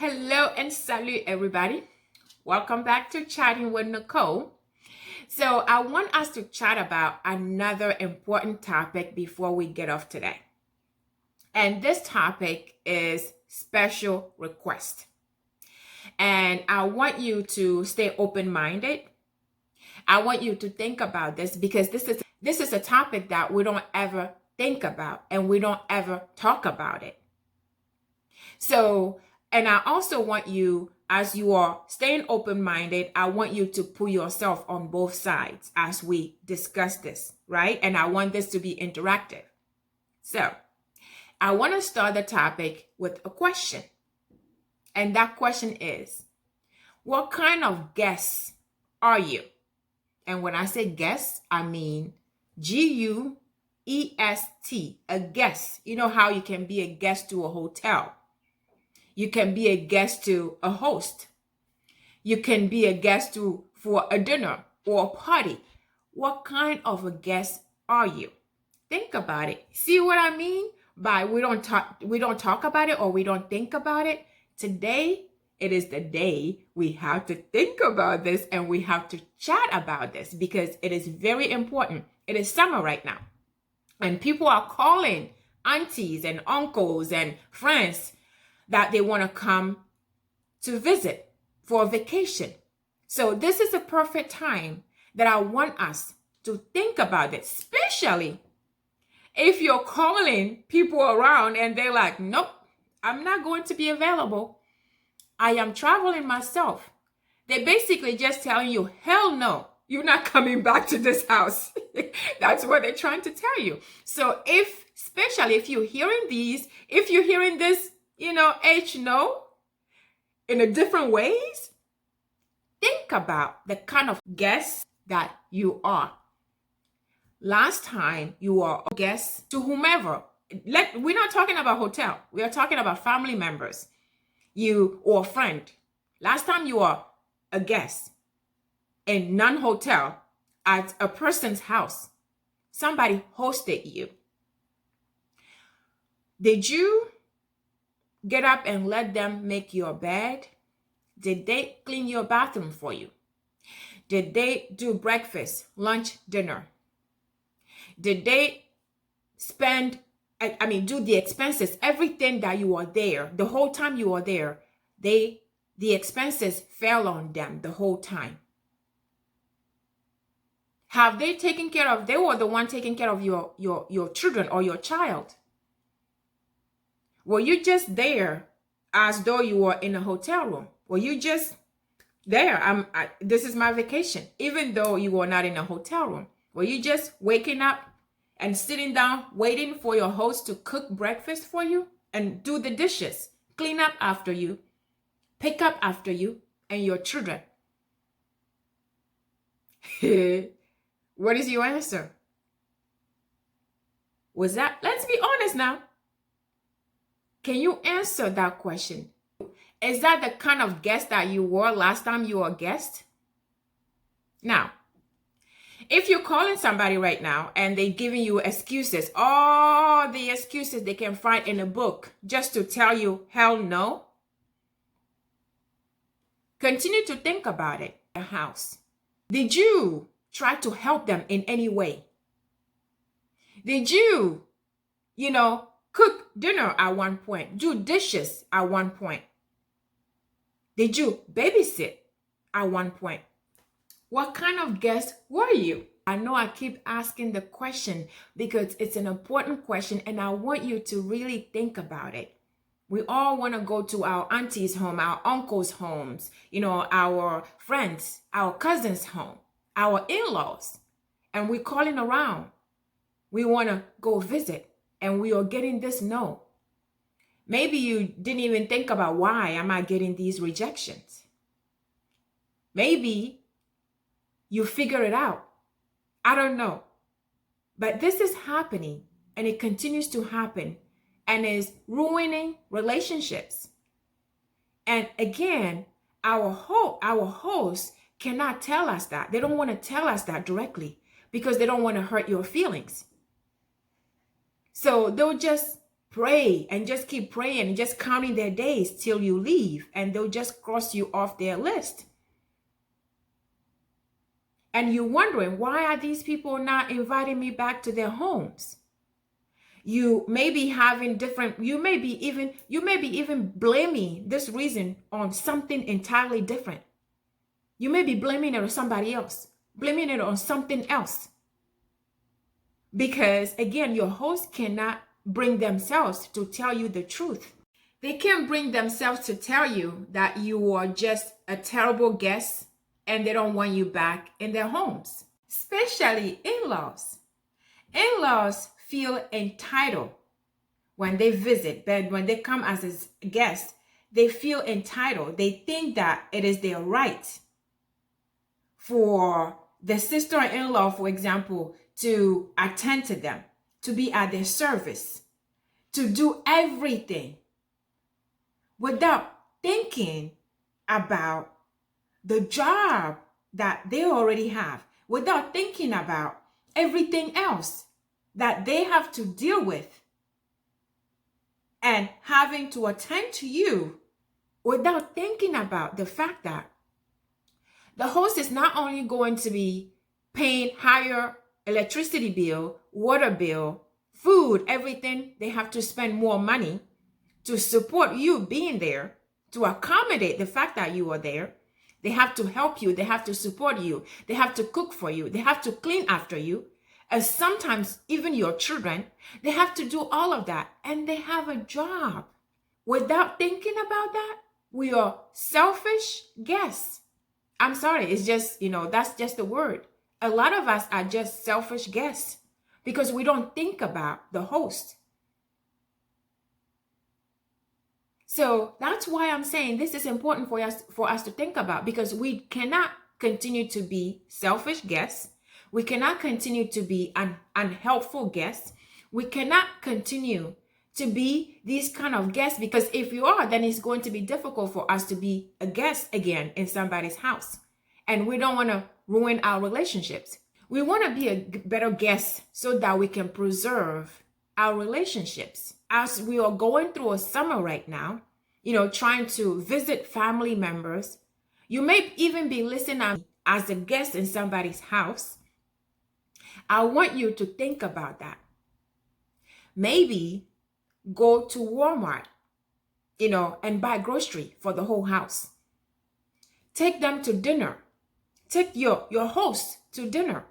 Hello and salut, everybody. Welcome back to Chatting with Nicole. So, I want us to chat about another important topic before we get off today. And this topic is special request. And I want you to stay open-minded. I want you to think about this because this is a topic that we don't ever think about and we don't ever talk about it. So, and I also want you, as you are staying open-minded, I want you to put yourself on both sides as we discuss this, right? And I want this to be interactive. So, I want to start the topic with a question. And that question is, what kind of guest are you? And when I say guest, I mean G-U-E-S-T, a guest. You know how you can be a guest to a hotel. You can be a guest to a host. You can be a guest for a dinner or a party. What kind of a guest are you? Think about it. See what I mean by we don't talk about it or we don't think about it? Today, it is the day we have to think about this and we have to chat about this because it is very important. It is summer right now. And people are calling aunties and uncles and friends that they want to come to visit for a vacation. So this is a perfect time that I want us to think about it, especially if you're calling people around and they're like, nope, I'm not going to be available. I am traveling myself. They're basically just telling you, hell no, you're not coming back to this house. That's what they're trying to tell you. So especially if you're hearing this, no, in a different ways, think about the kind of guest that you are. Last time you were a guest to whomever. We're not talking about hotel. We are talking about family members, you or a friend. Last time you were a guest in non-hotel at a person's house. Somebody hosted you. Did you get up and let them make your bed? Did they clean your bathroom for you? Did they do breakfast, lunch, dinner? Did they do the expenses, everything that you are there, the whole time you are there, the expenses fell on them the whole time? Have they they were the one taking care of your children or your child? Were you just there as though you were in a hotel room? Were you just there? This is my vacation, even though you were not in a hotel room. Were you just waking up and sitting down, waiting for your host to cook breakfast for you and do the dishes, clean up after you, pick up after you and your children? What is your answer? Let's be honest now. Can you answer that question? Is that the kind of guest that you were last time you were a guest? Now, if you're calling somebody right now and they're giving you excuses, all the excuses they can find in a book just to tell you, hell no, continue to think about it. The house. Did you try to help them in any way? Did you, cook dinner at one point, do dishes at one point? Did you babysit at one point? What kind of guest were you? I know I keep asking the question because it's an important question and I want you to really think about it. We all want to go to our auntie's home, our uncle's homes, our friends, our cousins' home, our in-laws, and we're calling around. We want to go visit and we are getting this no. Maybe you didn't even think about why am I getting these rejections. Maybe you figure it out. I don't know. But this is happening and it continues to happen and is ruining relationships. And again, our hosts cannot tell us that. They don't want to tell us that directly because they don't want to hurt your feelings. So they'll just pray and just keep praying and just counting their days till you leave, and they'll just cross you off their list. And you're wondering, why are these people not inviting me back to their homes? You may be having different, you may be even blaming this reason on something entirely different. You may be blaming it on somebody else, blaming it on something else. Because again, your host cannot bring themselves to tell you the truth. They can't bring themselves to tell you that you are just a terrible guest and they don't want you back in their homes. Especially in-laws. In-laws feel entitled when they visit, but when they come as a guest, they feel entitled. They think that it is their right for the sister-in-law, for example, to attend to them, to be at their service, to do everything without thinking about the job that they already have, without thinking about everything else that they have to deal with and having to attend to you, without thinking about the fact that the host is not only going to be paying higher electricity bill, water bill, food, everything. They have to spend more money to support you being there, to accommodate the fact that you are there. They have to help you. They have to support you. They have to cook for you. They have to clean after you. And sometimes even your children, they have to do all of that. And they have a job. Without thinking about that, we are selfish guests. I'm sorry. It's just, that's just the word. A lot of us are just selfish guests because we don't think about the host. So that's why I'm saying this is important for us to think about, because we cannot continue to be selfish guests. We cannot continue to be unhelpful guests. We cannot continue to be these kind of guests, because if you are, then it's going to be difficult for us to be a guest again in somebody's house. And we don't want to ruin our relationships. We want to be a better guest so that we can preserve our relationships. As we are going through a summer right now, trying to visit family members, you may even be listening as a guest in somebody's house. I want you to think about that. Maybe go to Walmart, and buy grocery for the whole house. Take them to dinner. Take your host to dinner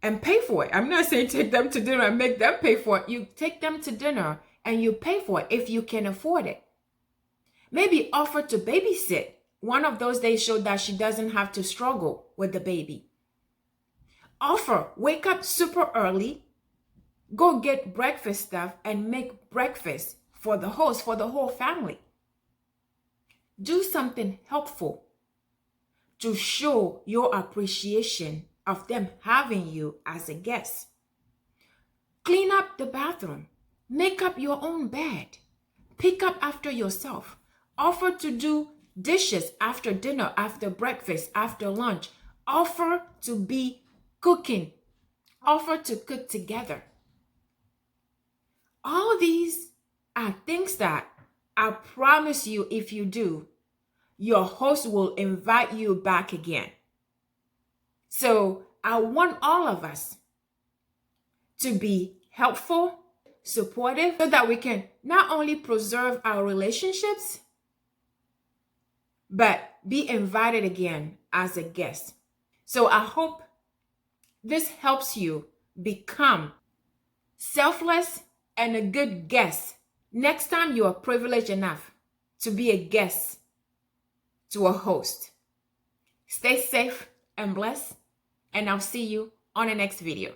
and pay for it. I'm not saying take them to dinner and make them pay for it. You take them to dinner and you pay for it if you can afford it. Maybe offer to babysit one of those days so that she doesn't have to struggle with the baby. Offer, wake up super early, go get breakfast stuff and make breakfast for the host, for the whole family. Do something helpful to show your appreciation of them having you as a guest. Clean up the bathroom. Make up your own bed. Pick up after yourself. Offer to do dishes after dinner, after breakfast, after lunch. Offer to be cooking. Offer to cook together. All these are things that I promise you, if you do, your host will invite you back again. So I want all of us to be helpful, supportive, so that we can not only preserve our relationships, but be invited again as a guest. So I hope this helps you become selfless and a good guest. Next time you are privileged enough to be a guest to a host. Stay safe and blessed, and I'll see you on the next video.